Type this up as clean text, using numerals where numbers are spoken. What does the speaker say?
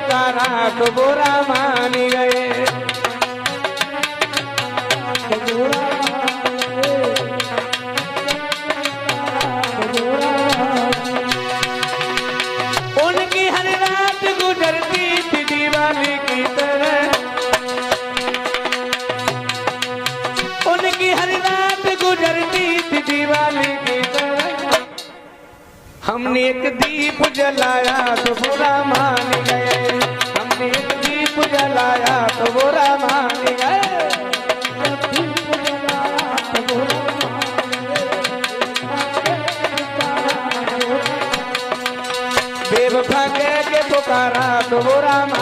पुकारा तो बुरा मान गए। उनकी हर रात गुजरती थी दीवानी की तरह, उनकी हर रात गुजरती थी दीवानी की तरह। हमने एक दीप जलाया तो बुरा मान गए, हमने एक दीप जलाया तो बुरा मान गए। बेवफा कह के पुकारा तो बुरा मान